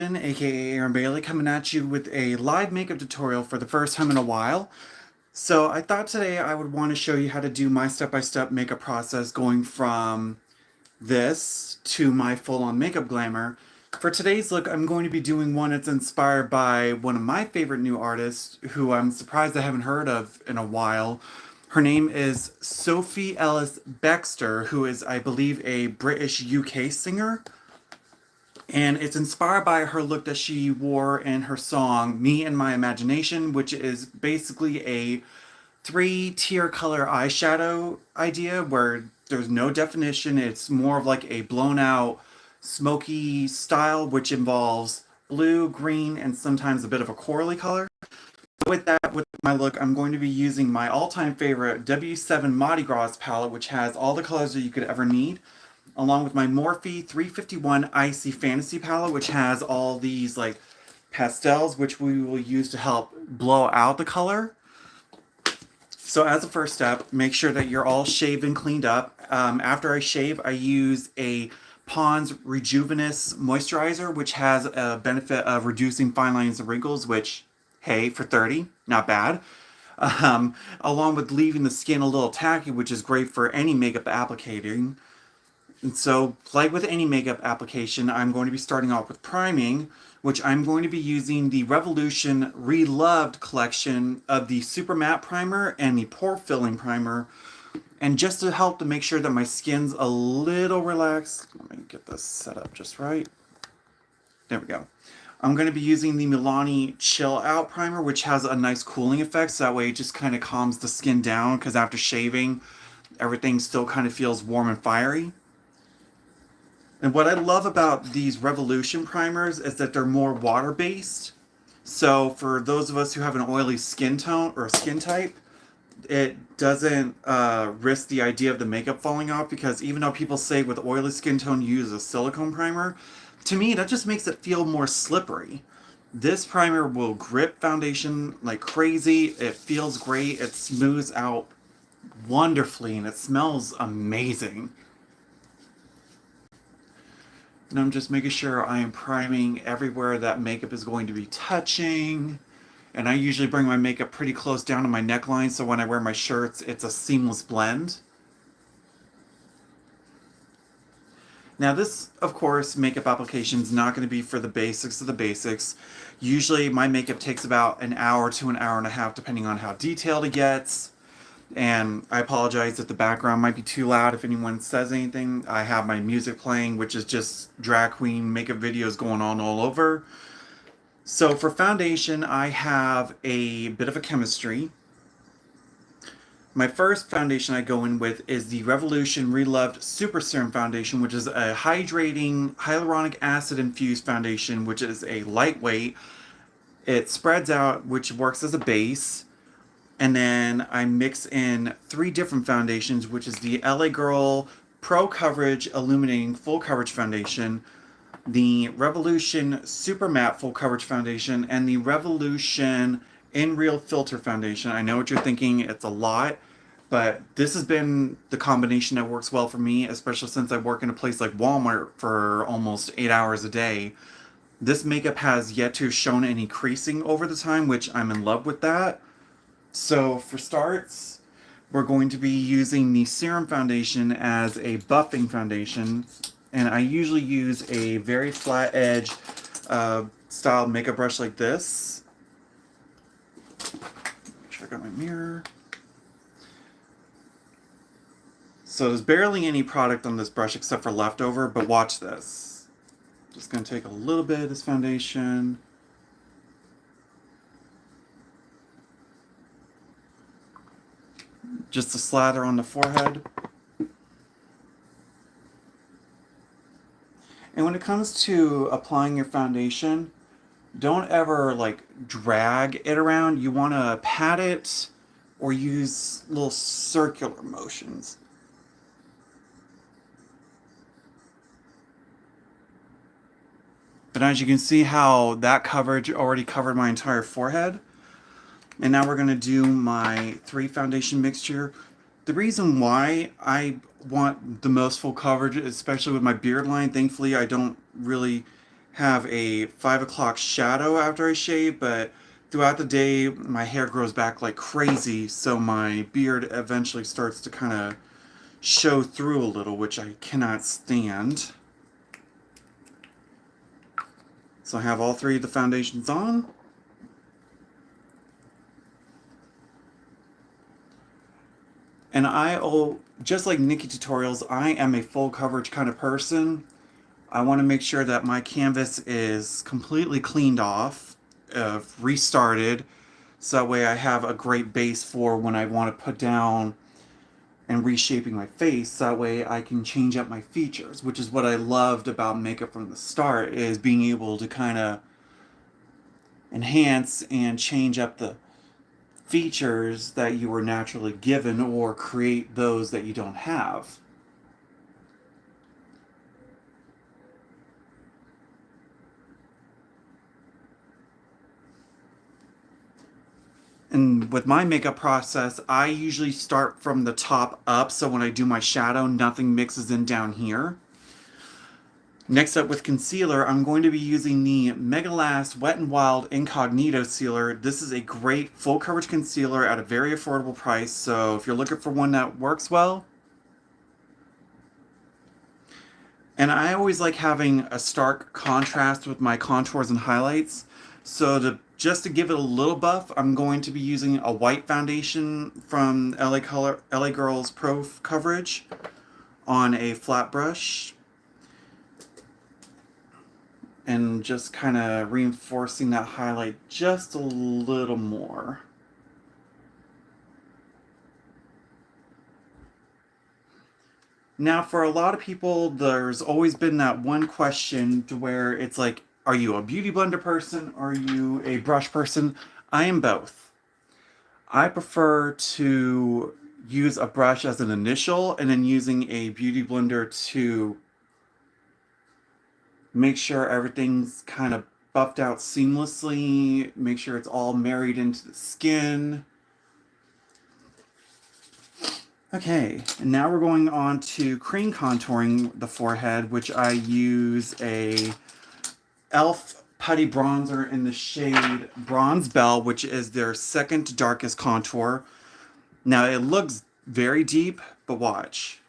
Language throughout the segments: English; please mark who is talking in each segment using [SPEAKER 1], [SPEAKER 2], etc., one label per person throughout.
[SPEAKER 1] aka Aaron Bailey, coming at you with a live makeup tutorial for the first time in a while. So I thought today I would want to show you how to do my step-by-step makeup process going from this to my full-on makeup glamour. For today's look, I'm going to be doing one that's inspired by one of my favorite new artists, who I'm surprised I haven't heard of in a while. Her name is Sophie Ellis Bextor, who is, I believe, a British UK singer. And it's inspired by her look that she wore in her song Me and My Imagination, which is basically a three-tier color eyeshadow idea where there's no definition. It's more of like a blown out smoky style, which involves blue, green, and sometimes a bit of a corally color. With that, with my look, I'm going to be using my all-time favorite W7 Mardi Gras palette, which has all the colors that you could ever need, along with my Morphe 351 Icy Fantasy palette, which has all these like pastels, which we will use to help blow out the color. So as a first step, make sure that you're all shaved and cleaned up. After I shave, I use a Pond's Rejuvenous Moisturizer, which has a benefit of reducing fine lines and wrinkles, which, hey, for 30, not bad. Along with leaving the skin a little tacky, which is great for any makeup applicating. And so, like with any makeup application, I'm going to be starting off with priming, which I'm going to be using the Revolution Reloved collection of the Super Matte Primer and the Pore Filling Primer. And just to help to make sure that my skin's a little relaxed, let me get this set up just right. There we go. I'm going to be using the Milani Chill Out Primer, which has a nice cooling effect, so that way it just kind of calms the skin down, because after shaving, everything still kind of feels warm and fiery. And what I love about these Revolution primers is that they're more water-based. So for those of us who have an oily skin tone or skin type, it doesn't risk the idea of the makeup falling off, because even though people say with oily skin tone you use a silicone primer, to me that just makes it feel more slippery. This primer will grip foundation like crazy. It feels great. It smooths out wonderfully and it smells amazing. And I'm just making sure I am priming everywhere that makeup is going to be touching. And I usually bring my makeup pretty close down to my neckline, so when I wear my shirts, it's a seamless blend. Now this, of course, makeup application is not going to be for the basics of the basics. Usually my makeup takes about an hour to an hour and a half, depending on how detailed it gets. And I apologize if the background might be too loud if anyone says anything. I have my music playing, which is just drag queen makeup videos going on all over. So for foundation, I have a bit of a chemistry. My first foundation I go in with is the Revolution Reloved Super Serum Foundation, which is a hydrating hyaluronic acid infused foundation, which is a lightweight. It spreads out, which works as a base. And then I mix in 3 different foundations, which is the LA Girl Pro Coverage Illuminating Full Coverage Foundation, the Revolution Super Matte Full Coverage Foundation, and the Revolution In Real Filter Foundation. I know what you're thinking, it's a lot, but this has been the combination that works well for me, especially since I work in a place like Walmart for almost 8 hours a day. This makeup has yet to have shown any creasing over the time, which I'm in love with that. So for starts, we're going to be using the Serum Foundation as a buffing foundation. And I usually use a very flat edge style makeup brush like this. Check out my mirror. So there's barely any product on this brush except for leftover, but watch this. Just going to take a little bit of this foundation. Just a slather on the forehead. And when it comes to applying your foundation, don't ever like drag it around. You want to pat it or use little circular motions. But as you can see how that coverage already covered my entire forehead. And now we're going to do my 3 foundation mixture. The reason why I want the most full coverage, especially with my beard line, thankfully I don't really have a 5 o'clock shadow after I shave, but throughout the day my hair grows back like crazy, so my beard eventually starts to kind of show through a little, which I cannot stand. So I have all three of the foundations on. And just like Nikki Tutorials, I am a full coverage kind of person. I want to make sure that my canvas is completely cleaned off, restarted, so that way I have a great base for when I want to put down and reshaping my face. So that way I can change up my features, which is what I loved about makeup from the start, is being able to kind of enhance and change up the features that you were naturally given or create those that you don't have. And with my makeup process, I usually start from the top up, so when I do my shadow, nothing mixes in down here. Next up with concealer, I'm going to be using the Mega Last Wet n Wild Incognito Sealer. This is a great full coverage concealer at a very affordable price, so if you're looking for one that works well. And I always like having a stark contrast with my contours and highlights. So just to give it a little buff, I'm going to be using a white foundation from LA Girls Pro Coverage on a flat brush. And just kind of reinforcing that highlight just a little more. Now, for a lot of people, there's always been that one question to where it's like, are you a beauty blender person? Or are you a brush person? I am both. I prefer to use a brush as an initial and then using a beauty blender to make sure everything's kind of buffed out seamlessly, make sure it's all married into the skin. Okay, and now we're going on to cream contouring the forehead, which I use a e.l.f. putty bronzer in the shade Bronze Belle, which is their second darkest contour. Now it looks very deep, but watch.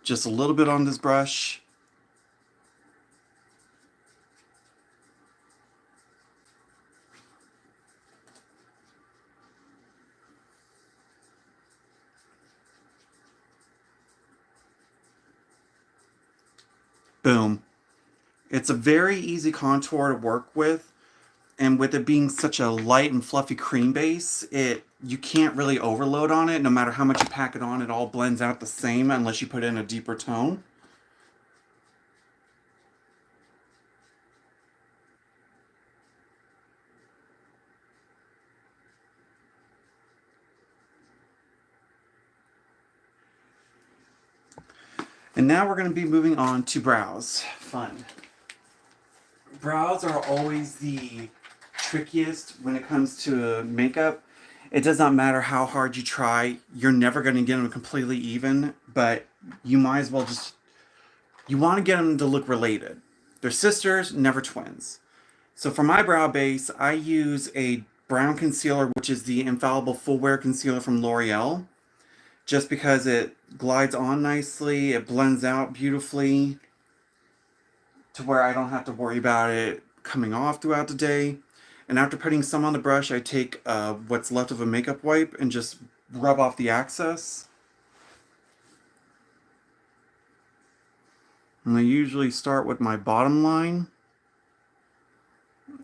[SPEAKER 1] Just a little bit on this brush. Boom. It's a very easy contour to work with, and with it being such a light and fluffy cream base, you can't really overload on it. No matter how much you pack it on, it all blends out the same unless you put in a deeper tone. And now we're going to be moving on to brows. Fun. Brows are always the trickiest when it comes to makeup. It does not matter how hard you try, you're never going to get them completely even, but you might as well you want to get them to look related. They're sisters, never twins. So for my brow base, I use a brown concealer, which is the Infallible Full Wear Concealer from L'Oreal, just because it glides on nicely, it blends out beautifully to where I don't have to worry about it coming off throughout the day. And after putting some on the brush, I take what's left of a makeup wipe and just rub off the excess. And I usually start with my bottom line,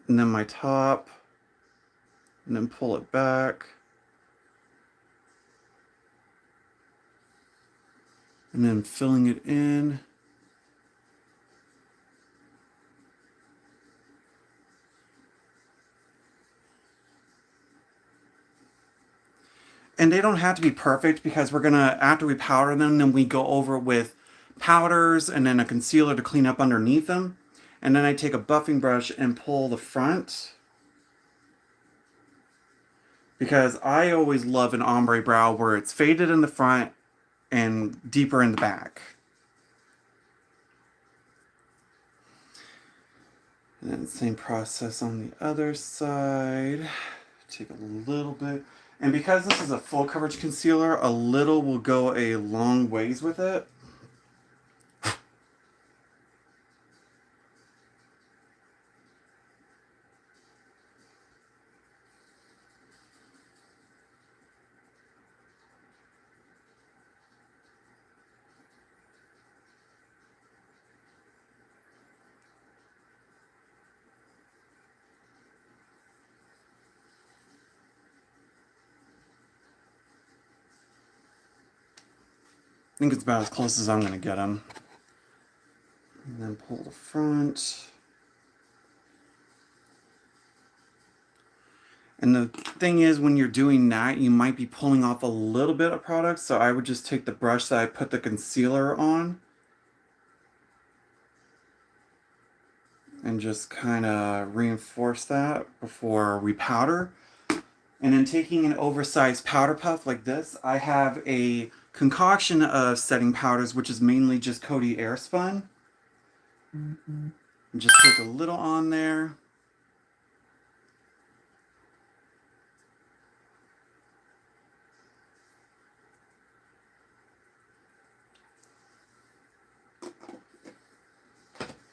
[SPEAKER 1] and then my top, and then pull it back. And then filling it in. And they don't have to be perfect because we're gonna, after we powder them, then we go over with powders and then a concealer to clean up underneath them. And then I take a buffing brush and pull the front, because I always love an ombre brow where it's faded in the front and deeper in the back. And then same process on the other side. Take a little bit. And because this is a full coverage concealer, a little will go a long ways with it. I think it's about as close as I'm going to get them. And then pull the front. And the thing is, when you're doing that, you might be pulling off a little bit of product, so I would just take the brush that I put the concealer on and just kind of reinforce that before we powder. And then taking an oversized powder puff like this, I have a concoction of setting powders, which is mainly just Coty Airspun. And just take a little on there.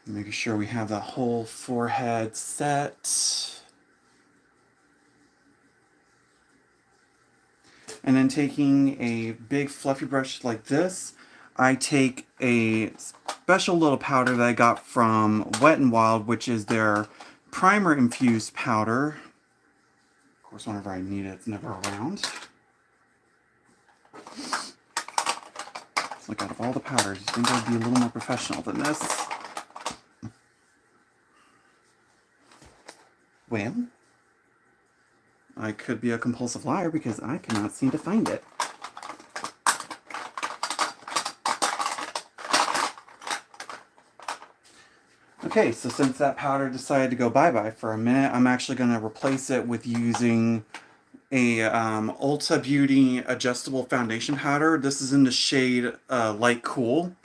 [SPEAKER 1] Making sure we have the whole forehead set. And then taking a big fluffy brush like this, I take a special little powder that I got from Wet n Wild, which is their primer infused powder. Of course, whenever I need it, it's never around. So, like, out of all the powders, you think I'd be a little more professional than this? Well, I could be a compulsive liar because I cannot seem to find it. Okay, so since that powder decided to go bye-bye for a minute, I'm actually going to replace it with using a Ulta Beauty adjustable foundation powder. This is in the shade Light Cool.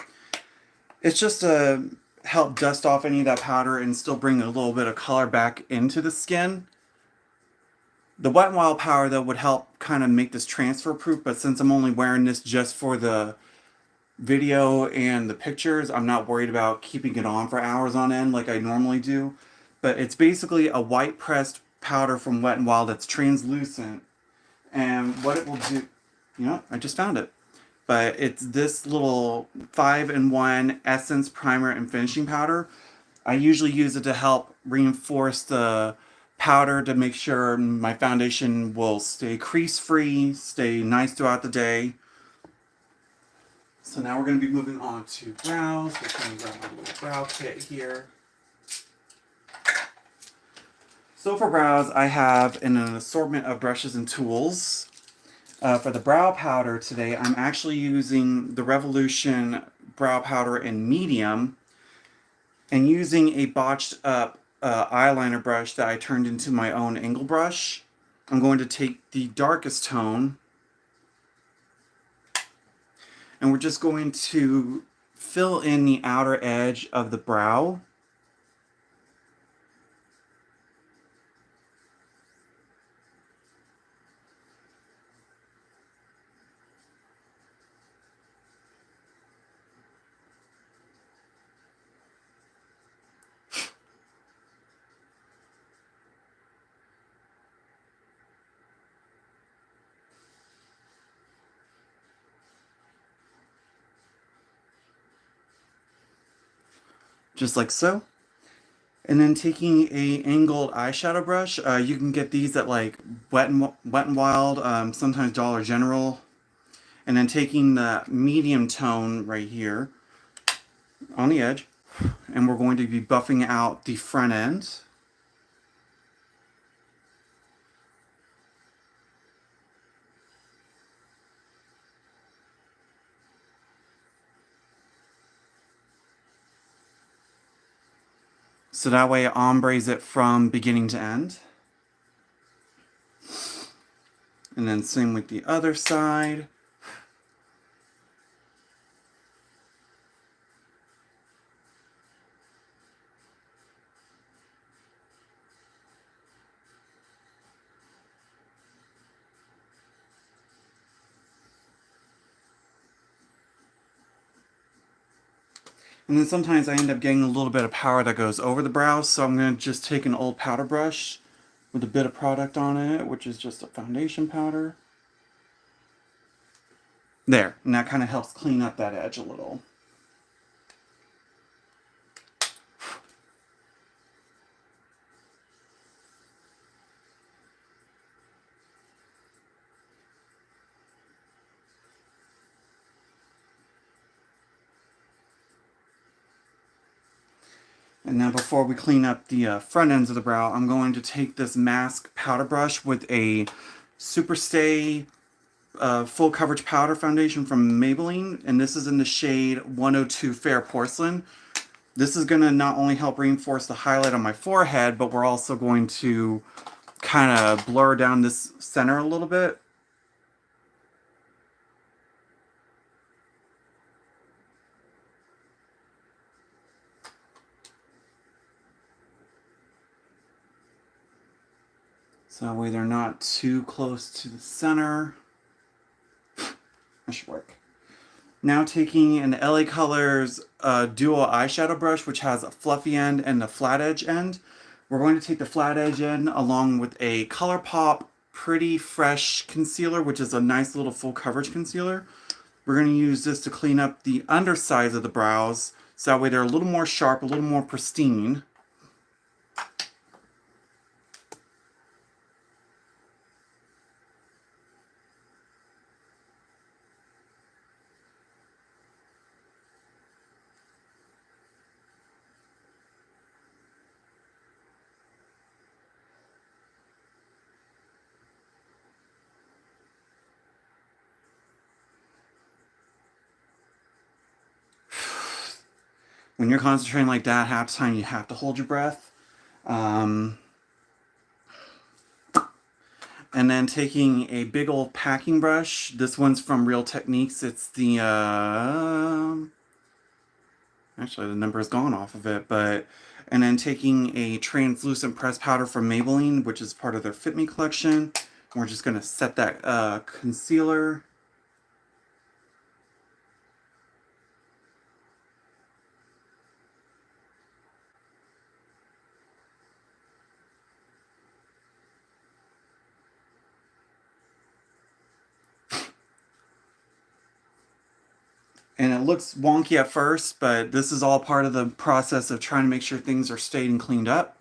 [SPEAKER 1] It's just to help dust off any of that powder and still bring a little bit of color back into the skin. The Wet n Wild powder, though, would help kind of make this transfer proof, but since I'm only wearing this just for the video and the pictures, I'm not worried about keeping it on for hours on end like I normally do. But it's basically a white pressed powder from Wet n Wild that's translucent. And what it will do, you know, I just found it. But it's this little 5-in-1 essence, primer, and finishing powder. I usually use it to help reinforce the powder to make sure my foundation will stay crease free, stay nice throughout the day. So now we're going to be moving on to brows. We're going to grab my little brow kit here. So for brows, I have an assortment of brushes and tools. For the brow powder today, I'm actually using the Revolution brow powder in medium and using a botched up eyeliner brush that I turned into my own angle brush. I'm going to take the darkest tone and we're just going to fill in the outer edge of the brow. Just like so. And then taking a angled eyeshadow brush, you can get these at like Wet n Wild, sometimes Dollar General. And then taking the medium tone right here on the edge, and we're going to be buffing out the front end. So that way it ombres it from beginning to end. And then same with the other side. And then sometimes I end up getting a little bit of powder that goes over the brows, so I'm going to just take an old powder brush with a bit of product on it, which is just a foundation powder. There, and that kind of helps clean up that edge a little. And now before we clean up the front ends of the brow, I'm going to take this mask powder brush with a Superstay full coverage powder foundation from Maybelline, and this is in the shade 102 Fair Porcelain. This is going to not only help reinforce the highlight on my forehead, but we're also going to kind of blur down this center a little bit. So that way they're not too close to the center. That should work. Now taking an LA Colors dual eyeshadow brush, which has a fluffy end and a flat edge end. We're going to take the flat edge end along with a ColourPop Pretty Fresh concealer, which is a nice little full coverage concealer. We're going to use this to clean up the undersides of the brows, so that way they're a little more sharp, a little more pristine. When you're concentrating like that, half the time you have to hold your breath. And then taking a big old packing brush. This one's from Real Techniques. It's the, actually the number is gone off of it, but, and then taking a translucent pressed powder from Maybelline, which is part of their Fit Me collection. We're just going to set that concealer. And it looks wonky at first, but this is all part of the process of trying to make sure things are stayed and cleaned up.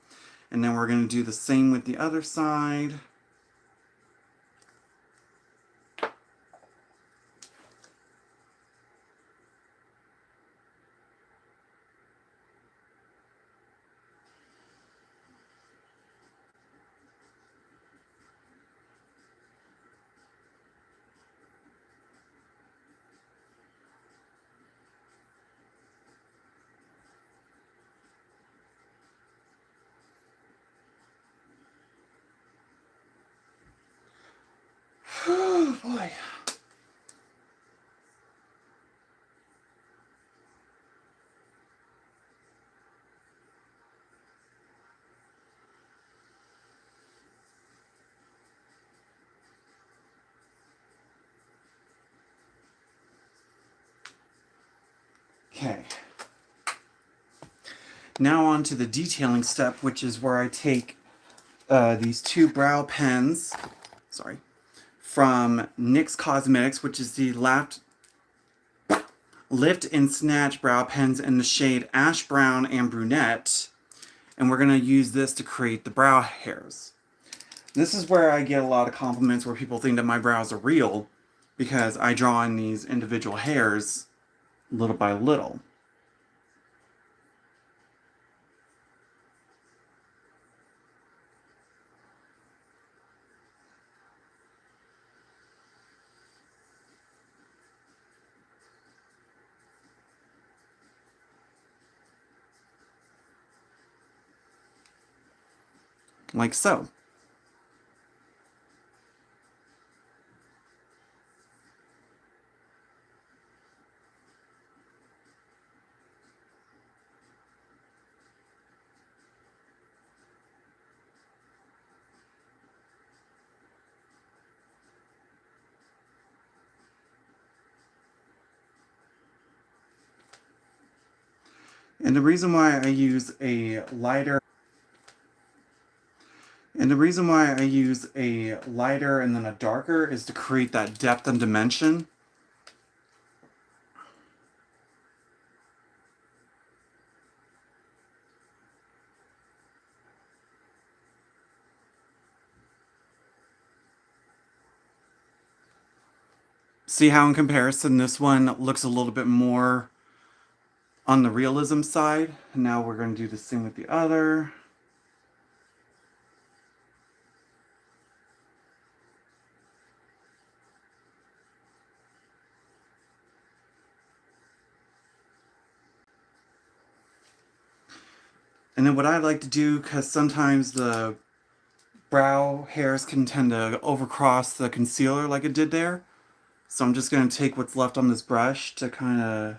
[SPEAKER 1] And then we're going to do the same with the other side. Oh boy. Okay. Now on to the detailing step, which is where I take these two brow pens, from NYX Cosmetics, which is the Lift and Snatch brow pens in the shade Ash Brown and Brunette. And we're going to use this to create the brow hairs. This is where I get a lot of compliments where people think that my brows are real, because I draw in these individual hairs little by little. Like so. And the reason why I use a lighter and then a darker is to create that depth and dimension. See how in comparison this one looks a little bit more on the realism side? And now we're going to do the same with the other. And then what I like to do, because sometimes the brow hairs can tend to overcross the concealer like it did there. So I'm just going to take what's left on this brush to kind of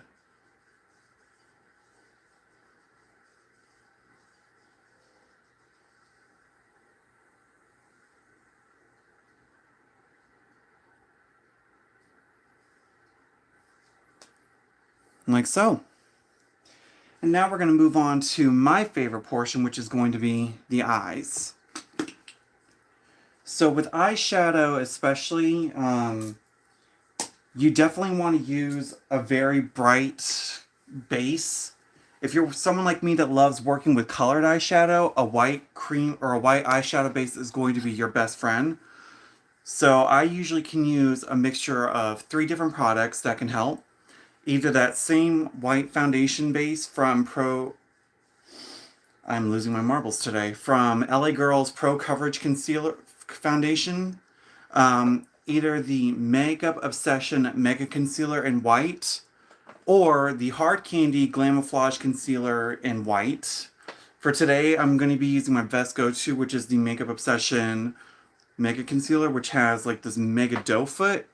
[SPEAKER 1] like so. And now we're going to move on to my favorite portion, which is going to be the eyes. So with eyeshadow especially, you definitely want to use a very bright base. If you're someone like me that loves working with colored eyeshadow, a white cream or a white eyeshadow base is going to be your best friend. So I usually can use a mixture of 3 different products that can help. Either that same white foundation base from I'm losing my marbles today, from LA Girl's Pro Coverage Concealer Foundation. Either the Makeup Obsession Mega Concealer in white, or the Hard Candy Glamouflage Concealer in white. For today, I'm going to be using my best go-to, which is the Makeup Obsession Mega Concealer, which has like this mega doe foot.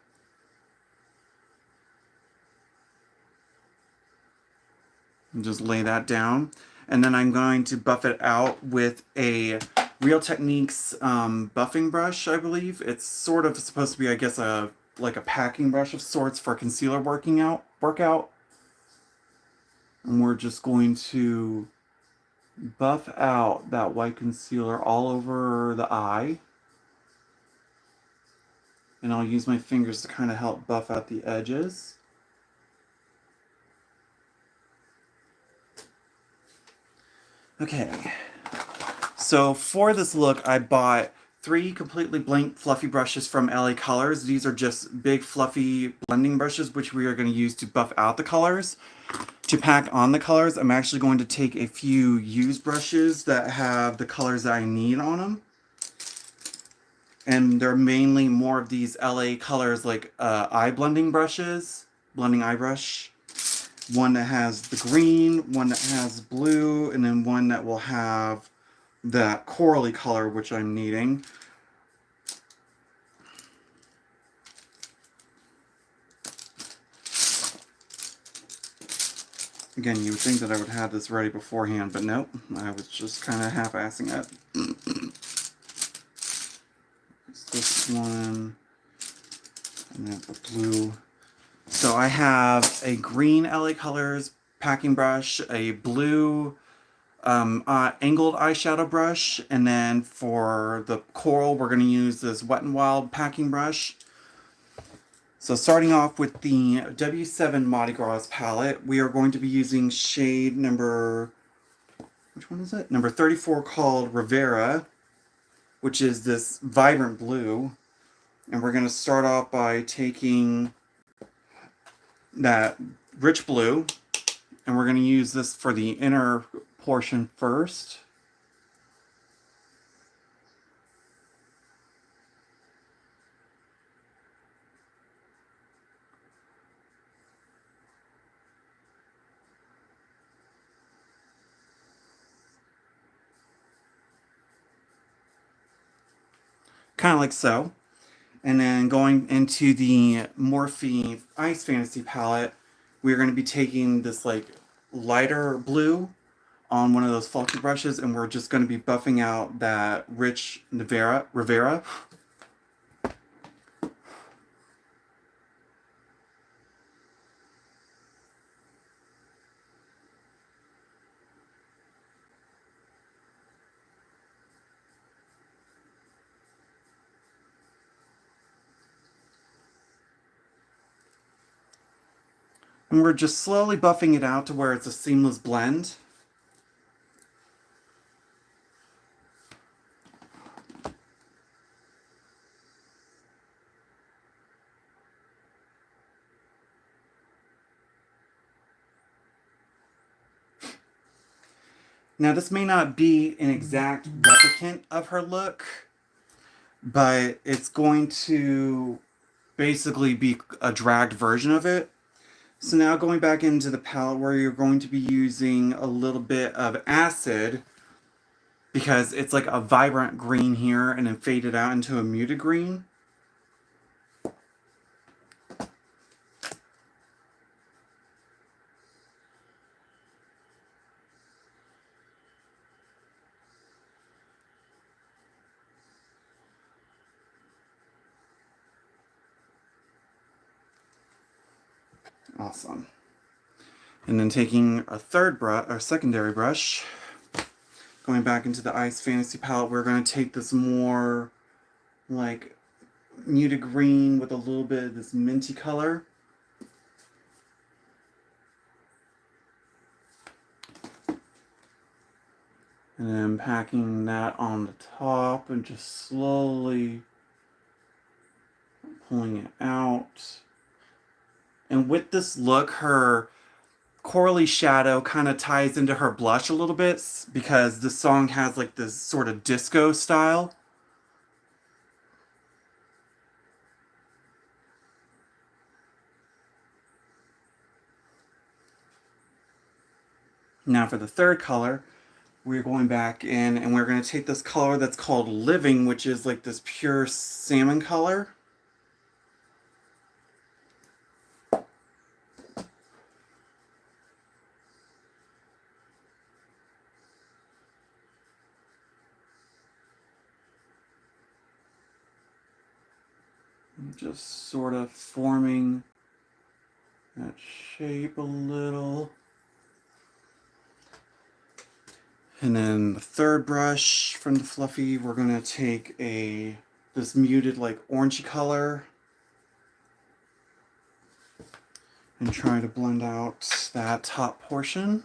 [SPEAKER 1] And just lay that down. And then I'm going to buff it out with a Real Techniques buffing brush, I believe. It's sort of supposed to be, I guess, like a packing brush of sorts for concealer workout. And we're just going to buff out that white concealer all over the eye. And I'll use my fingers to kind of help buff out the edges. Okay. So for this look, I bought 3 completely blank fluffy brushes from LA Colors. These are just big fluffy blending brushes, which we are going to use to buff out the colors. To pack on the colors, I'm actually going to take a few used brushes that have the colors that I need on them. And they're mainly more of these LA Colors like eye blending brushes, blending eye brush. One that has the green, one that has blue, and then one that will have that corally color, which I'm needing. Again, you would think that I would have this ready beforehand, but nope. I was just kind of half-assing it. It's this one, and then the blue. So I have a green LA Colors packing brush, a blue angled eyeshadow brush, and then for the coral, we're going to use this Wet n Wild packing brush. So starting off with the W7 Mardi Gras palette, we are going to be using shade number, which one is it? Number 34, called Rivera, which is this vibrant blue. And we're going to start off by taking that rich blue, and we're going to use this for the inner portion first. Kind of like so. And then going into the Morphe Ice Fantasy palette, we're going to be taking this like lighter blue on one of those fluffy brushes, and we're just going to be buffing out that rich Rivera. And we're just slowly buffing it out to where it's a seamless blend. Now, this may not be an exact replicant of her look, but it's going to basically be a dragged version of it. So now going back into the palette where you're going to be using a little bit of acid, because it's like a vibrant green here and then faded out into a muted green. Awesome. And then taking a third brush, or secondary brush, going back into the Ice Fantasy palette, we're going to take this more like muted green with a little bit of this minty color. And then packing that on the top and just slowly pulling it out. And with this look, her corally shadow kind of ties into her blush a little bit because the song has like this sort of disco style. Now for the third color, we're going back in and we're going to take this color that's called Living, which is like this pure salmon color. Just sort of forming that shape a little. And then the third brush from the Fluffy, we're going to take this muted like orangey color and try to blend out that top portion.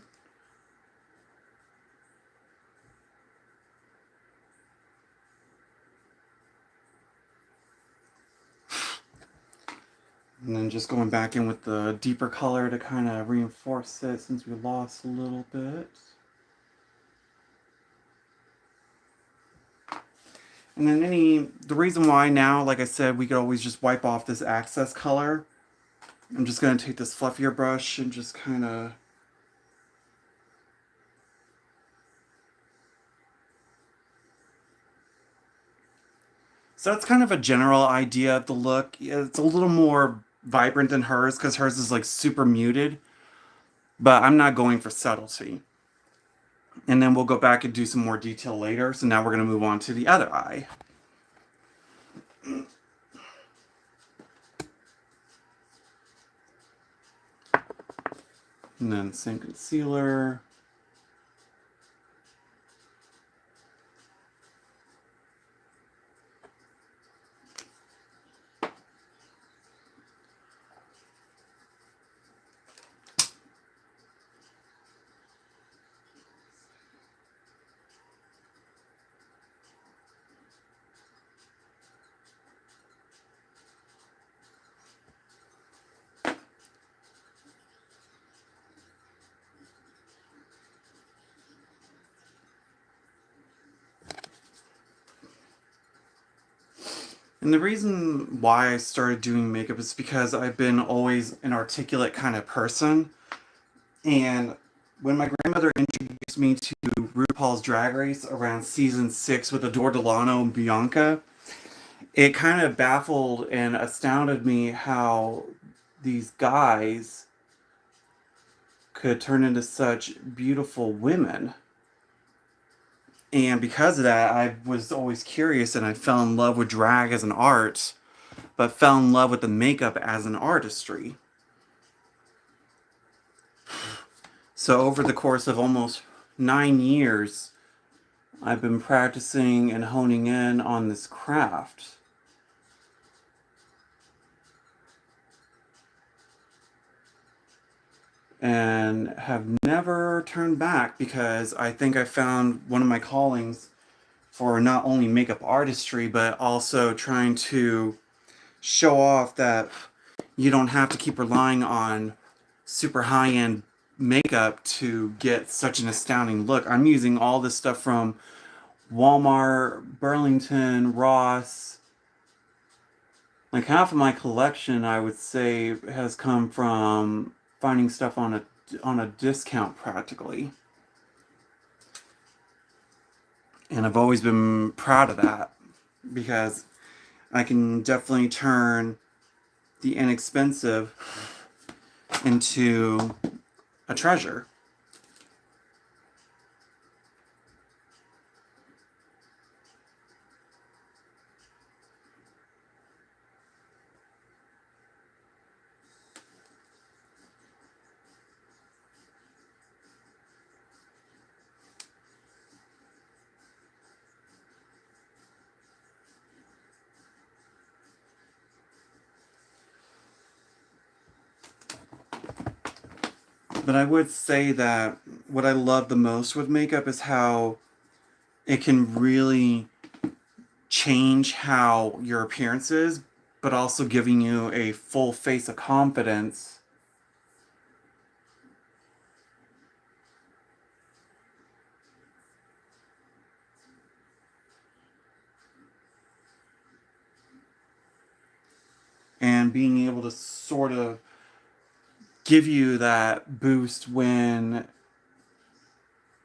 [SPEAKER 1] And then just going back in with the deeper color to kind of reinforce it since we lost a little bit. And then the reason why now, like I said, we could always just wipe off this excess color. I'm just going to take this fluffier brush and just kind of So that's kind of a general idea of the look. It's a little more vibrant than hers because hers is like super muted, but I'm not going for subtlety. And then we'll go back and do some more detail later. So now we're going to move on to the other eye. And then same concealer. And the reason why I started doing makeup is because I've been always an articulate kind of person. And when my grandmother introduced me to RuPaul's Drag Race around season 6 with Adore Delano and Bianca, it kind of baffled and astounded me how these guys could turn into such beautiful women. And because of that, I was always curious and I fell in love with drag as an art, but fell in love with the makeup as an artistry. So over the course of almost 9 years, I've been practicing and honing in on this craft. and have never turned back because I think I found one of my callings for not only makeup artistry, but also trying to show off that you don't have to keep relying on super high-end makeup to get such an astounding look. I'm using all this stuff from Walmart, Burlington, Ross. Like half of my collection, I would say, has come from finding stuff on a discount practically. And I've always been proud of that because I can definitely turn the inexpensive into a treasure. But I would say that what I love the most with makeup is how it can really change how your appearance is, but also giving you a full face of confidence. And being able to sort of give you that boost when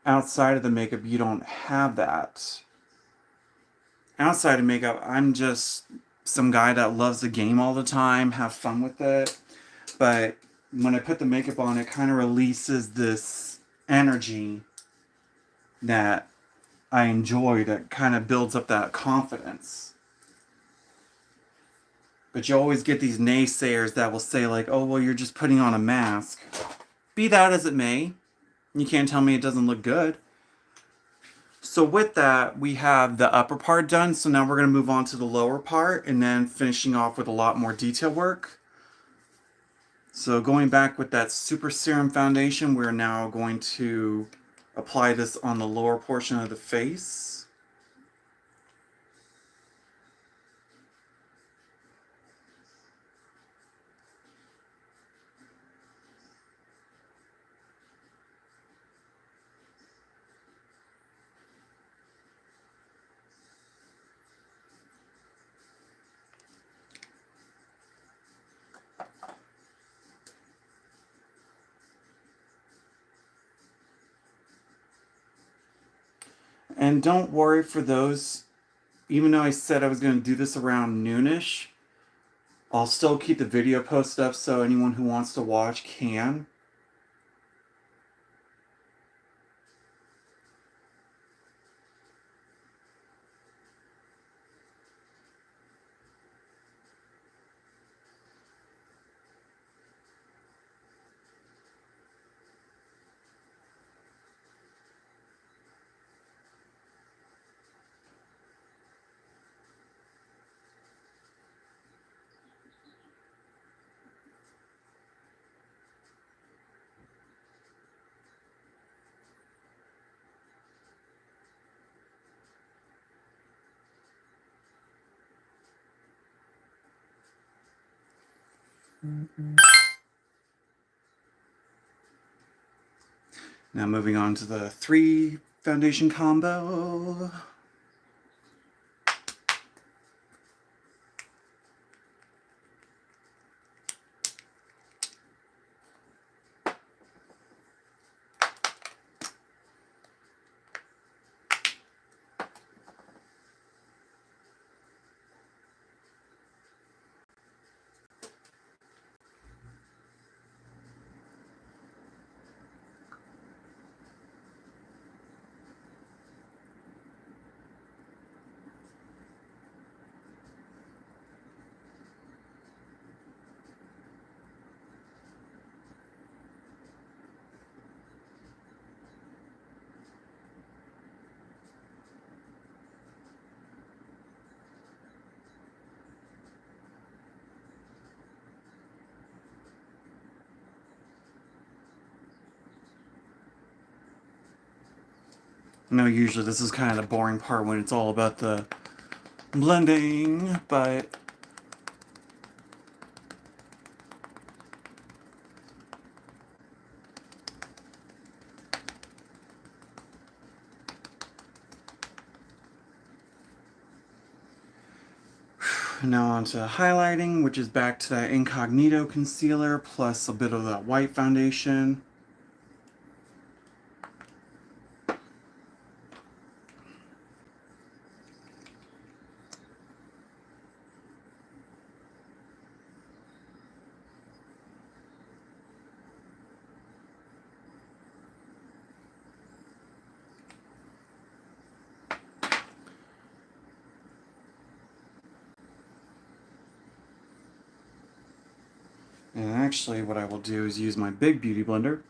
[SPEAKER 1] outside of the makeup you don't have that. Outside of makeup, I'm just some guy that loves the game all the time, have fun with it. But when I put the makeup on, it kind of releases this energy that I enjoy that kind of builds up that confidence. But you always get these naysayers that will say, like, oh, well, you're just putting on a mask. Be that as it may, you can't tell me it doesn't look good. So with that, we have the upper part done. So now we're going to move on to the lower part and then finishing off with a lot more detail work. So going back with that Super Serum Foundation, we're now going to apply this on the lower portion of the face. And don't worry for those, even though I said I was going to do this around noonish, I'll still keep the video posted up so anyone who wants to watch can. Now moving on to the 3 foundation combo. I know usually this is kind of the boring part when it's all about the blending, but now on to highlighting, which is back to that incognito concealer plus a bit of that white foundation. And actually what I will do is use my big beauty blender.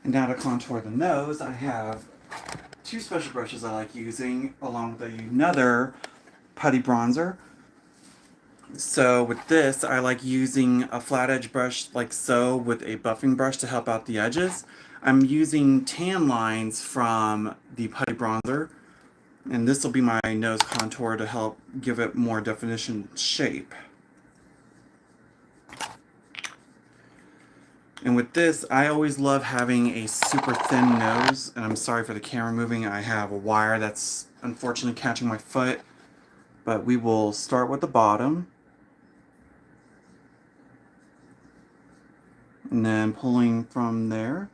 [SPEAKER 1] And now to contour the nose, I have two special brushes I like using, along with another putty bronzer. So with this, I like using a flat edge brush like so with a buffing brush to help out the edges. I'm using tan lines from the putty bronzer, and this will be my nose contour to help give it more definition shape. And with this, I always love having a super thin nose, and I'm sorry for the camera moving. I have a wire that's unfortunately catching my foot, but we will start with the bottom, and then pulling from there.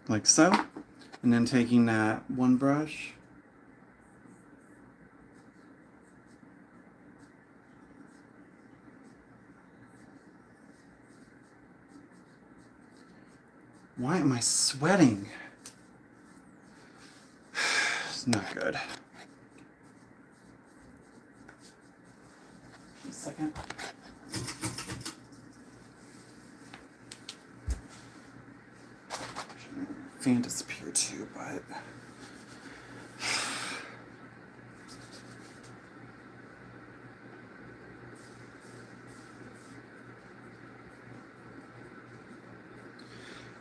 [SPEAKER 1] Like so, and then taking that one brush why am I sweating? It's not good. A second. Fan disappeared too, but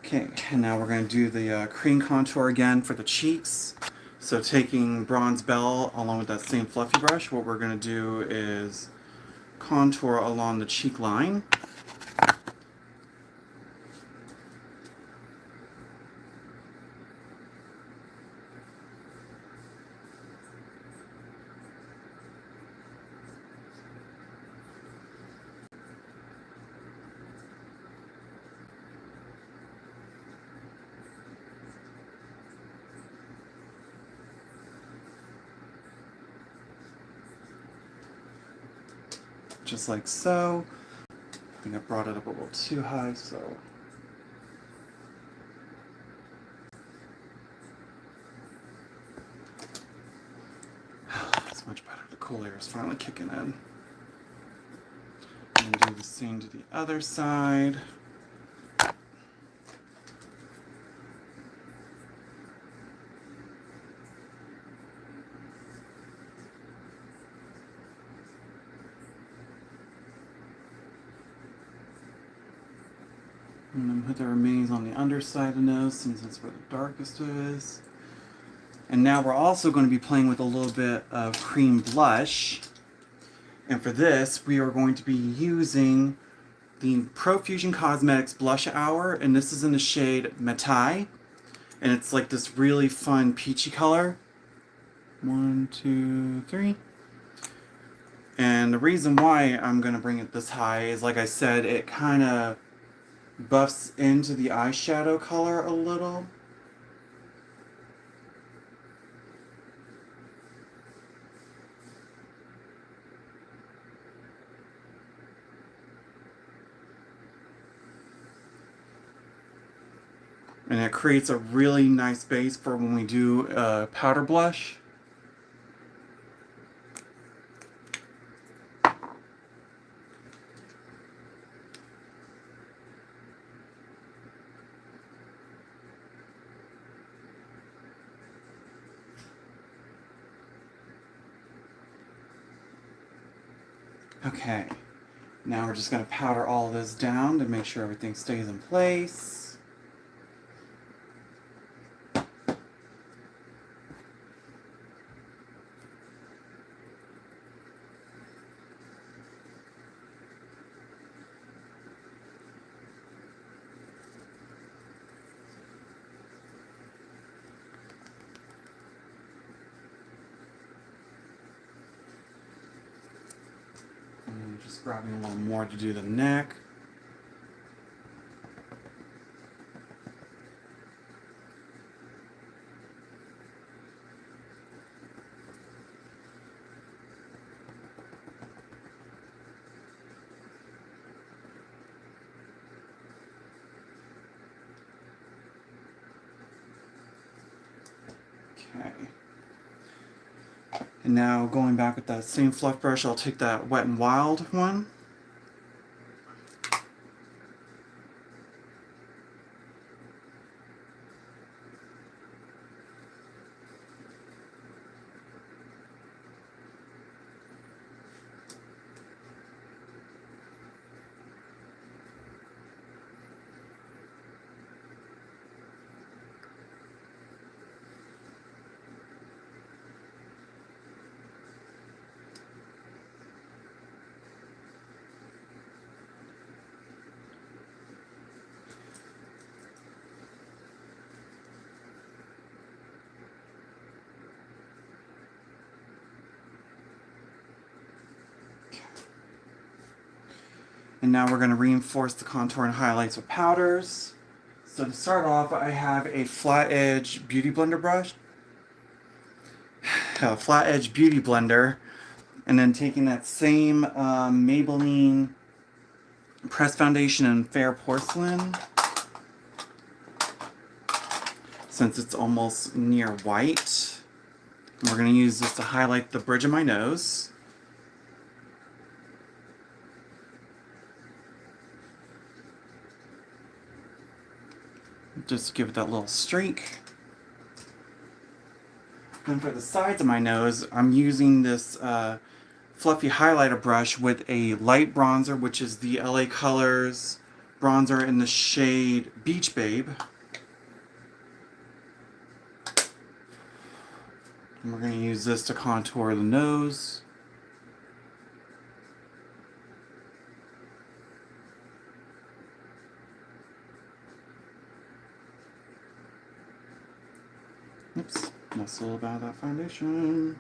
[SPEAKER 1] okay, and now we're going to do the cream contour again for the cheeks. So taking Bronze Bell along with that same fluffy brush, what we're going to do is contour along the cheek line. Just like so. I think I brought it up a little too high, so it's much better. The cool air is finally kicking in. And do the same to the other side. And then put the remains on the underside of the nose since that's where the darkest is. And now we're also going to be playing with a little bit of cream blush. And for this, we are going to be using the Profusion Cosmetics Blush Hour, and this is in the shade Matai, and it's like this really fun peachy color. 1, 2, 3. And the reason why I'm going to bring it this high is, like I said, it kind of buffs into the eyeshadow color a little. And it creates a really nice base for when we do a powder blush. Okay, now we're just going to powder all this down to make sure everything stays in place. Just grabbing a little more to do the neck. Okay. And now going back with that same fluff brush, I'll take that Wet n Wild one. And now we're going to reinforce the contour and highlights with powders. So to start off, I have a flat edge beauty blender brush. A flat edge beauty blender. And then taking that same Maybelline pressed foundation in Fair Porcelain. Since it's almost near white. We're going to use this to highlight the bridge of my nose. Just to give it that little streak. Then for the sides of my nose, I'm using this fluffy highlighter brush with a light bronzer, which is the LA Colors bronzer in the shade Beach Babe. And we're going to use this to contour the nose. Oops, messed a little bit of that foundation.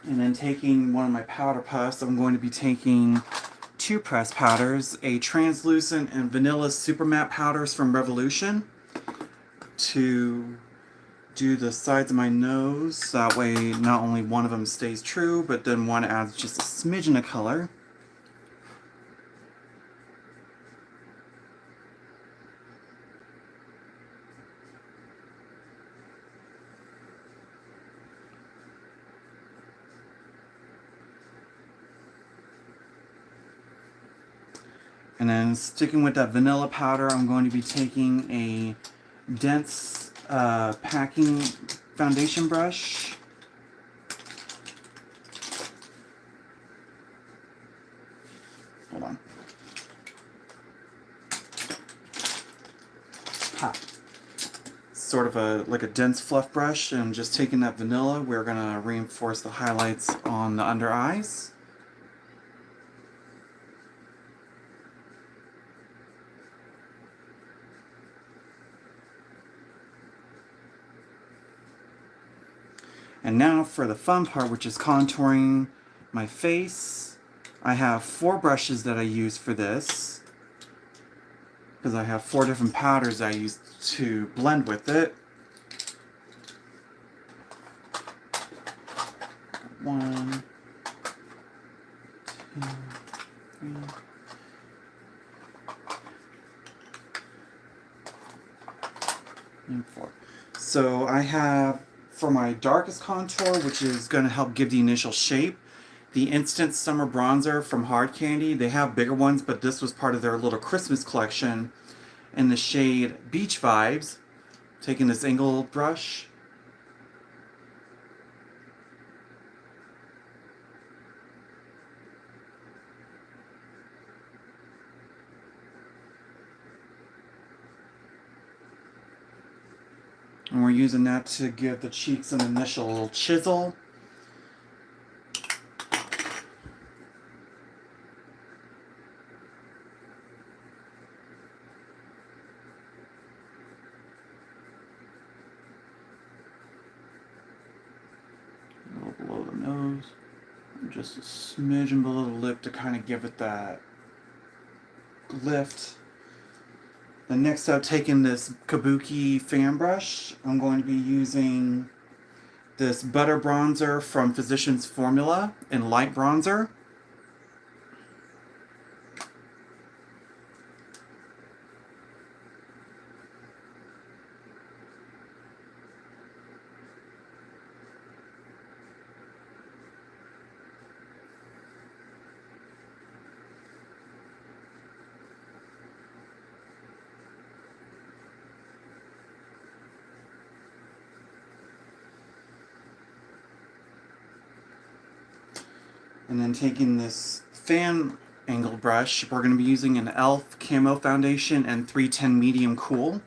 [SPEAKER 1] And then taking one of my powder puffs, I'm going to be taking two pressed powders, a translucent and vanilla super matte powders from Revolution, to do the sides of my nose. That way not only one of them stays true, but then one adds just a smidgen of color. And then sticking with that vanilla powder, I'm going to be taking a dense packing foundation brush. Hold on. sort of like a dense fluff brush, and just taking that vanilla, we're going to reinforce the highlights on the under eyes. And now for the fun part, which is contouring my face. I have 4 brushes that I use for this, because I have 4 different powders I use to blend with it. 1, 2, 3, and 4. So I have, for my darkest contour, which is going to help give the initial shape, the Instant Summer Bronzer from Hard Candy. They have bigger ones, but this was part of their little Christmas collection in the shade Beach Vibes. Taking this angled brush. And we're using that to give the cheeks an initial chisel. A little below the nose. And just a smidgen below the lip to kind of give it that lift. Then next up, taking this Kabuki fan brush, I'm going to be using this Butter Bronzer from Physicians Formula in Light Bronzer. And then taking this fan angle brush, we're going to be using an e.l.f. Camo Foundation and 310 Medium Cool.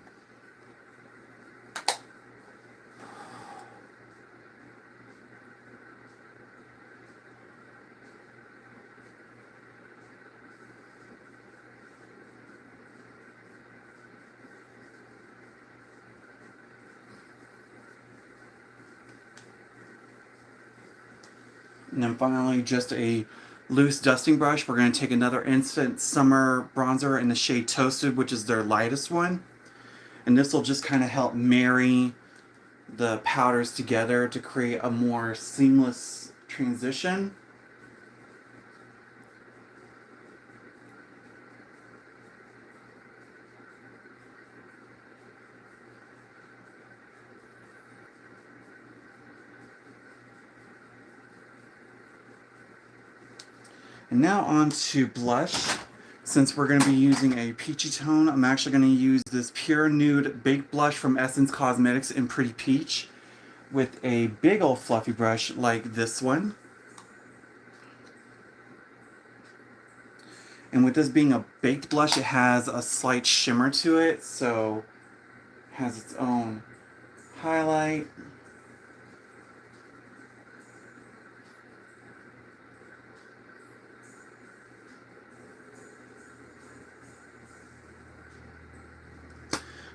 [SPEAKER 1] And then finally, just a loose dusting brush. We're going to take another Instant Summer Bronzer in the shade Toasted, which is their lightest one. And this will just kind of help marry the powders together to create a more seamless transition. And now on to blush. Since we're going to be using a peachy tone, I'm actually going to use this Pure Nude Baked Blush from Essence Cosmetics in Pretty Peach with a big old fluffy brush like this one. And with this being a baked blush, it has a slight shimmer to it, so it has its own highlight.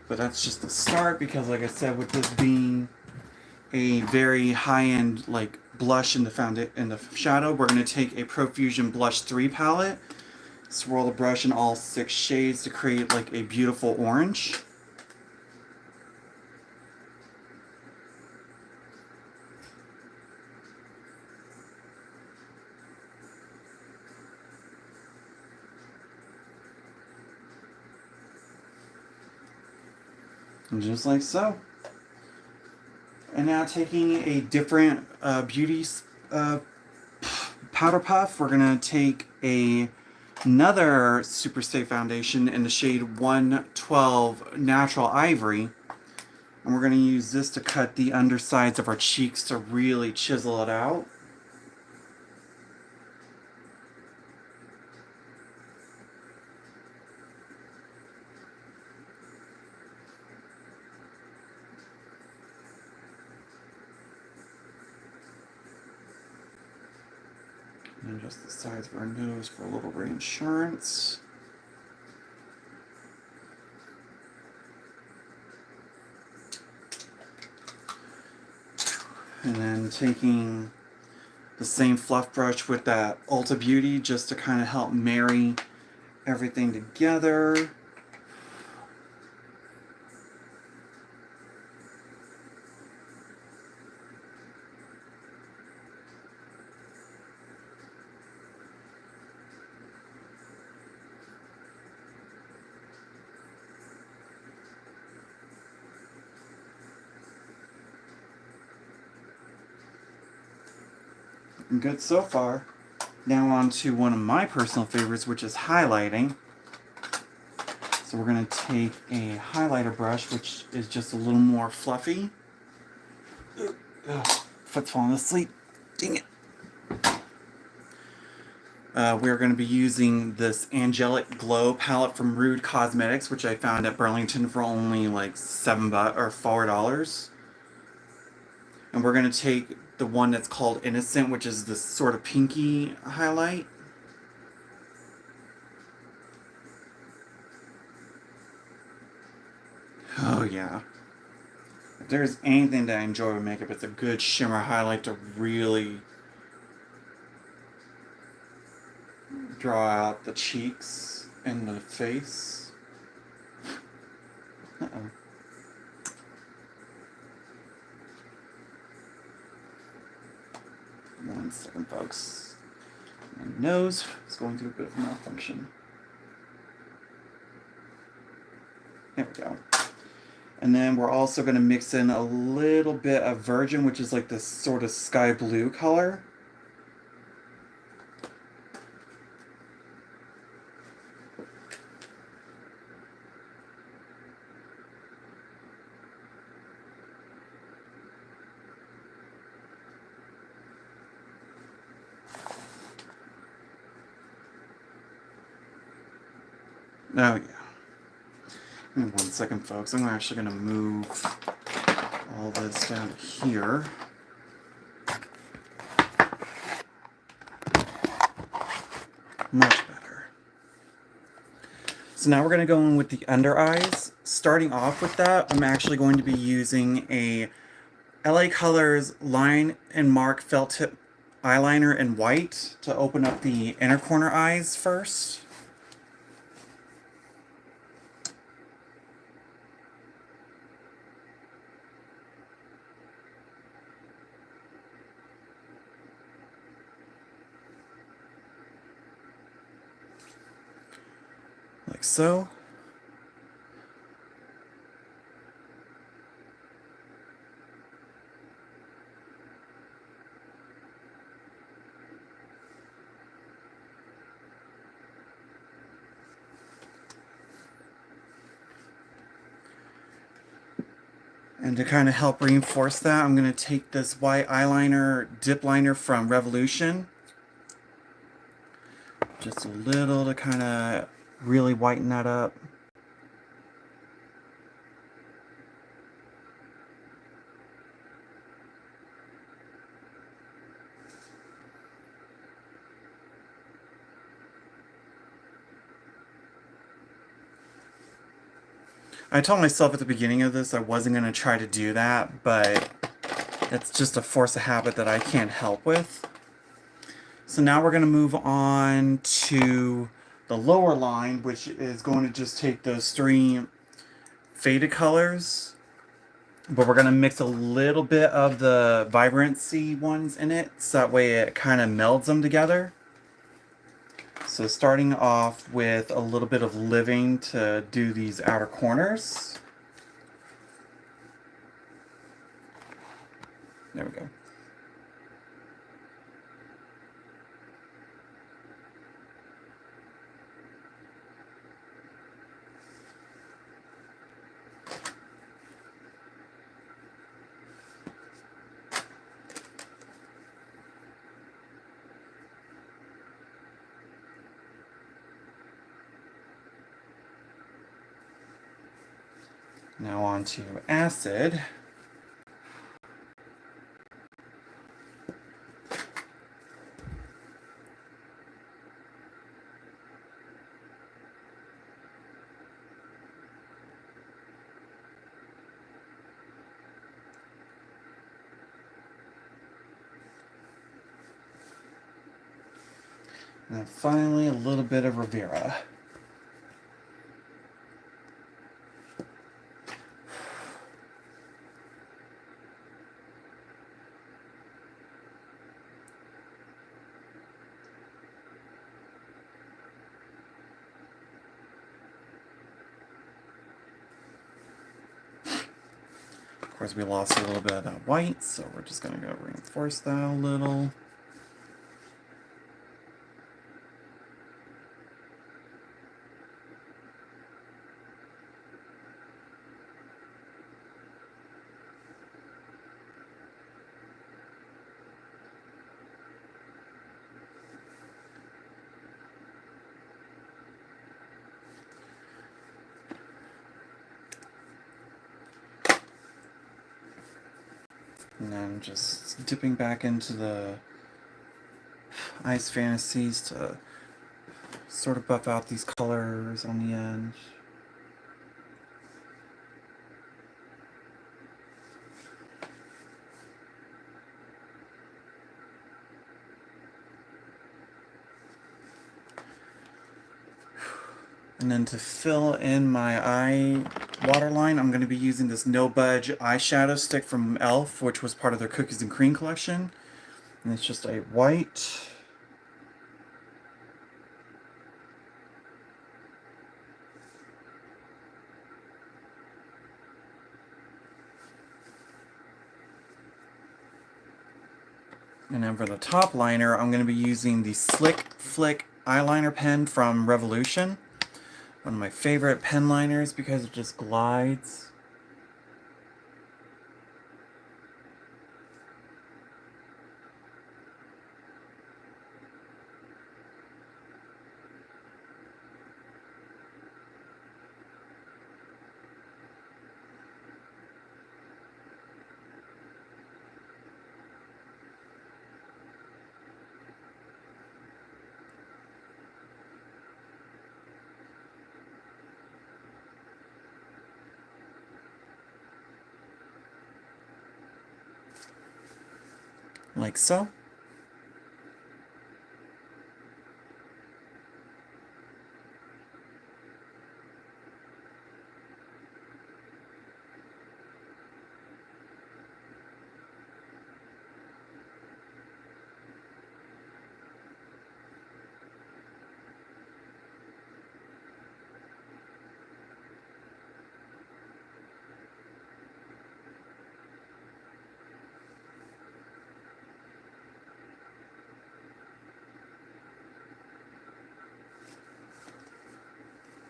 [SPEAKER 1] But that's just the start, because like I said, with this being a very high-end like blush in the shadow, we're going to take a Profusion Blush 3 palette, swirl the brush in all 6 shades to create like a beautiful orange. And just like so. And now taking a different beauty powder puff, we're going to take another Superstay foundation in the shade 112 Natural Ivory. And we're going to use this to cut the undersides of our cheeks to really chisel it out. just the sides of our nose for a little reinsurance. And then taking the same fluff brush with that Ulta Beauty just to kind of help marry everything together. Good so far. Now on to one of my personal favorites, which is highlighting. So we're going to take a highlighter brush, which is just a little more fluffy. Ugh, foot's falling asleep. Dang it. We're going to be using this Angelic Glow palette from Rude Cosmetics, which I found at Burlington for only like $7 or $4. And we're going to take the one that's called Innocent, which is this sort of pinky highlight. Oh yeah. If there's anything that I enjoy with makeup, it's a good shimmer highlight to really draw out the cheeks and the face. Uh-oh. One second, folks. My nose is going through a bit of malfunction. There we go. And then we're also going to mix in a little bit of Virgin, which is like this sort of sky blue color. Oh, yeah. Give me 1 second, folks. I'm actually going to move all this down here. Much better. So now we're going to go in with the under eyes. Starting off with that, I'm actually going to be using a LA Colors Line and Mark Felt Tip eyeliner in white to open up the inner corner eyes first. Like so. And to kind of help reinforce that, I'm going to take this white eyeliner dip liner from Revolution. Just a little to kind of really whiten that up. I told myself at the beginning of this I wasn't going to try to do that, but it's just a force of habit that I can't help with. So now we're going to move on to the lower line, which is going to just take those 3 faded colors, but we're going to mix a little bit of the vibrancy ones in it, so that way it kind of melds them together. So starting off with a little bit of Living to do these outer corners. There we go. Now on to Acid. And then finally a little bit of Rivera. Of course, we lost a little bit of that white, so we're just going to go reinforce that a little. And then just dipping back into the Ice Fantasies to sort of buff out these colors on the end. And then to fill in my eye waterline, I'm going to be using this No Budge eyeshadow stick from e.l.f., which was part of their Cookies and Cream collection. And it's just a white. And then for the top liner, I'm going to be using the Slick Flick eyeliner pen from Revolution. One of my favorite pen liners because it just glides. Like so.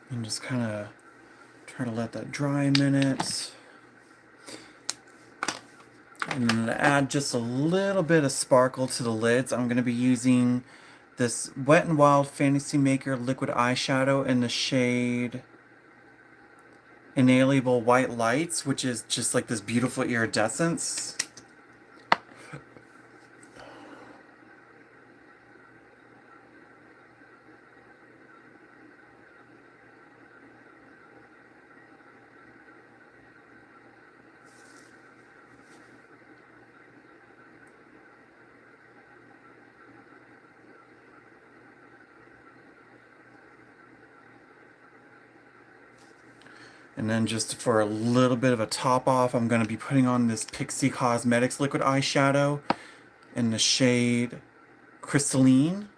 [SPEAKER 1] And just kind of try to let that dry a minute. And then to add just a little bit of sparkle to the lids, I'm going to be using this Wet n Wild Fantasy Maker liquid eyeshadow in the shade Inalienable White Lights, which is just like this beautiful iridescence. And then just for a little bit of a top off, I'm going to be putting on this Pixie Cosmetics liquid eyeshadow in the shade Crystalline.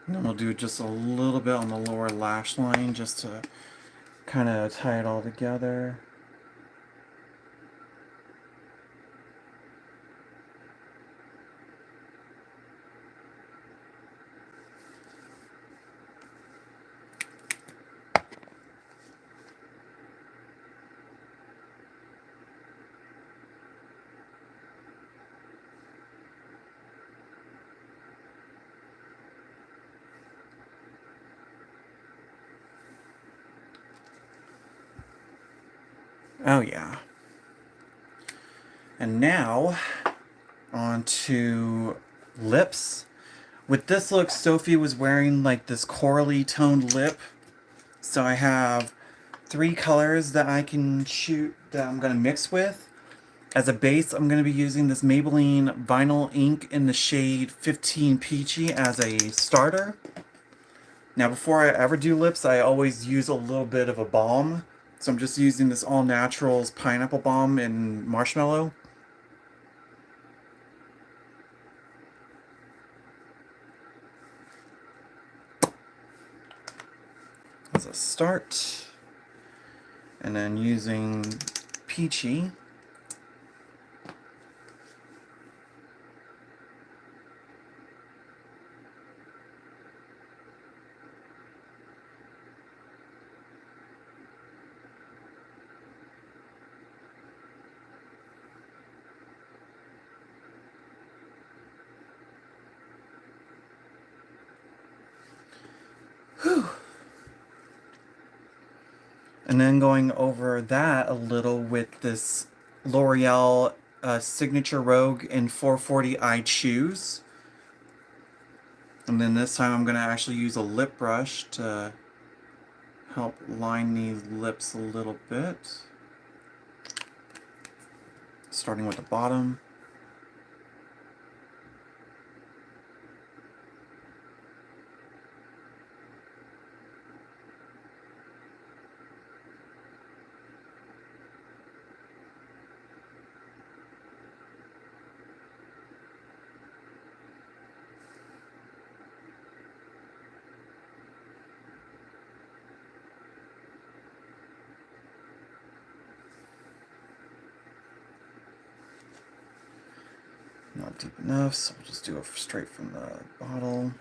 [SPEAKER 1] And then we'll do just a little bit on the lower lash line just to kind of tie it all together. Oh yeah. And now on to lips. With this look, Sophie was wearing like this corally toned lip. So I have 3 colors that I can shoot that I'm going to mix with. As a base, I'm going to be using this Maybelline Vinyl Ink in the shade 15 Peachy as a starter. Now before I ever do lips, I always use a little bit of a balm. So I'm just using this All Naturals Pineapple Balm in Marshmallow. As a start. And then using Peachy. Whew. And then going over that a little with this L'Oreal Signature Rogue in 440 I Choose. And then this time I'm going to actually use a lip brush to help line these lips a little bit. Starting with the bottom. Not deep enough, so we'll just do it straight from the bottle.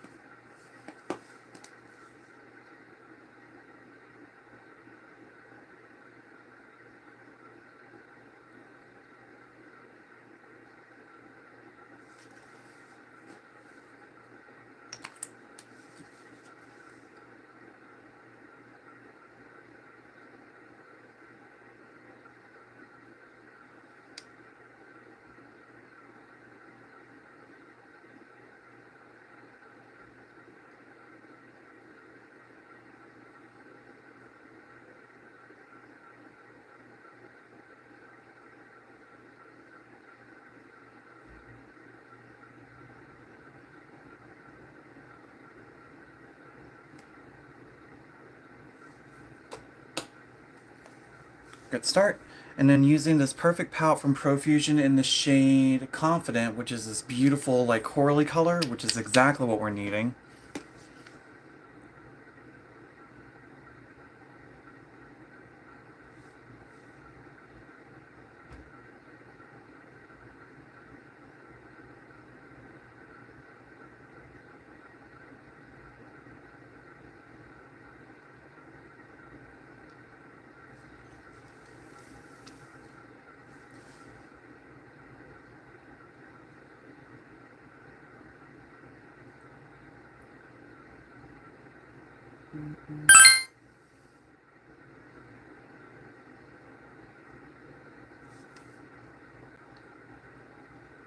[SPEAKER 1] Good start. And then using this Perfect Pout from Profusion in the shade Confident, which is this beautiful like corally color, which is exactly what we're needing.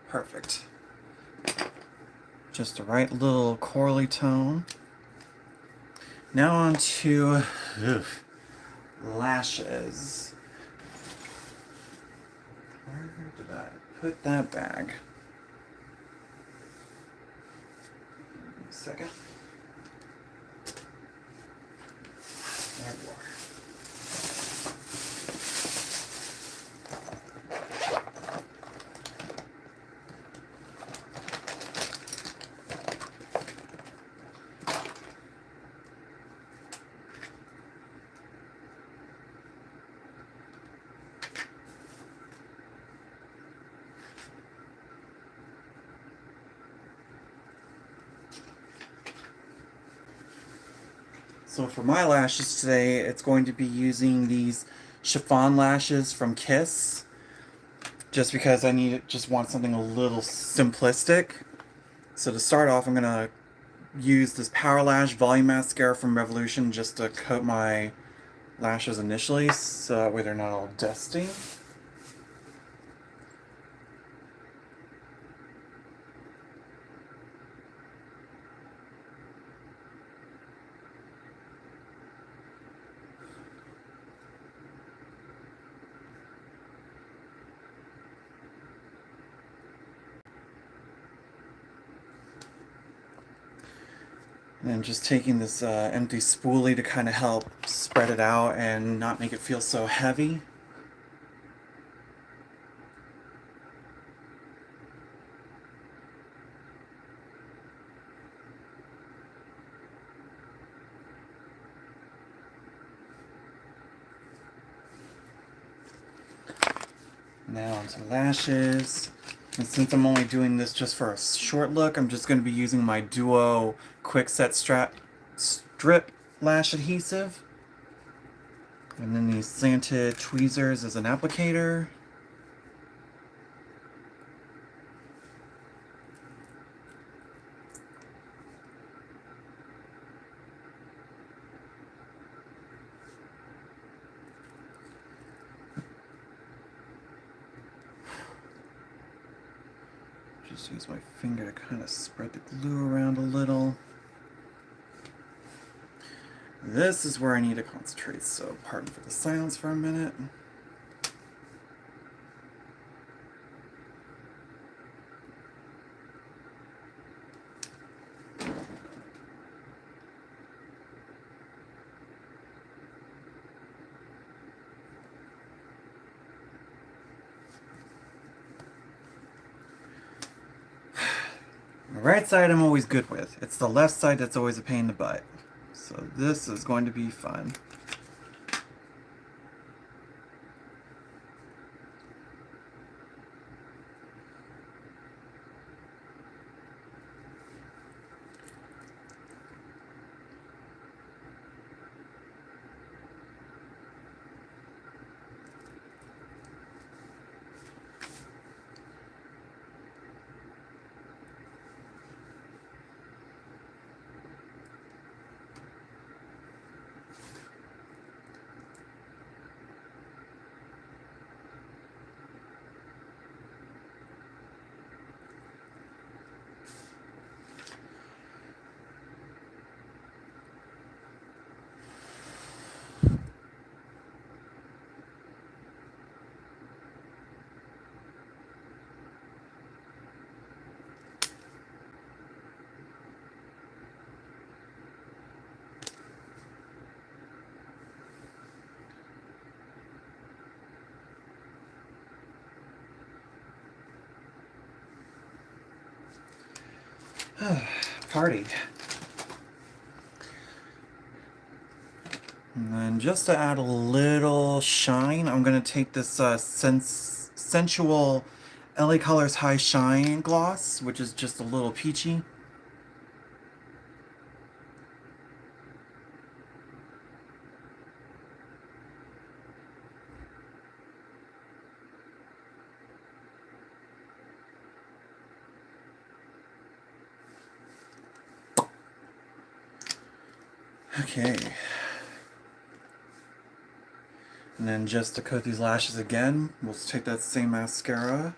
[SPEAKER 1] Perfect. Just the right little corally tone. Now on to lashes. Where did I put that bag? Give me a second. There you are. So for my lashes today, it's going to be using these chiffon lashes from Kiss. Just because I just want something a little simplistic. So to start off, I'm going to use this Power Lash Volume Mascara from Revolution just to coat my lashes initially, so that way they're not all dusty. And just taking this empty spoolie to kind of help spread it out and not make it feel so heavy. Now onto lashes. And since I'm only doing this just for a short look, I'm just going to be using my Duo Quick Set Strip Lash Adhesive. And then these slanted tweezers as an applicator. Just use my finger to kind of spread the glue around a little. This is where I need to concentrate, so pardon for the silence for a minute. The right side I'm always good with. It's the left side that's always a pain in the butt. So this is going to be fun. Party. And then just to add a little shine, I'm going to take this Sensual LA Colors High Shine Gloss, which is just a little peachy. Okay. And then just to coat these lashes again, we'll take that same mascara.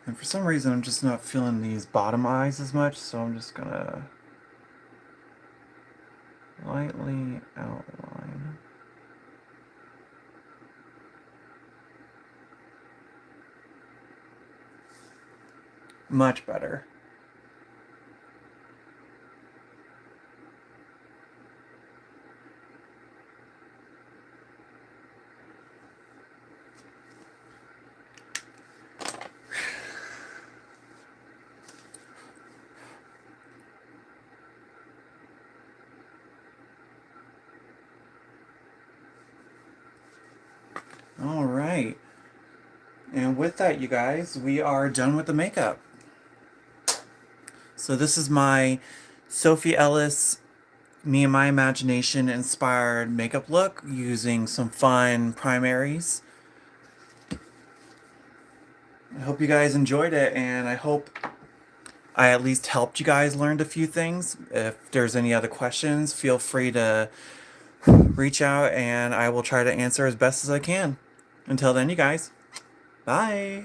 [SPEAKER 1] And for some reason, I'm just not feeling these bottom eyes as much, so I'm just gonna lightly outline. Much better. All right. And with that, you guys, we are done with the makeup. So this is my Sophie Ellis Me and My Imagination inspired makeup look using some fun primaries. I hope you guys enjoyed it, and I hope I at least helped you guys learn a few things. If there's any other questions, feel free to reach out and I will try to answer as best as I can. Until then, you guys, bye.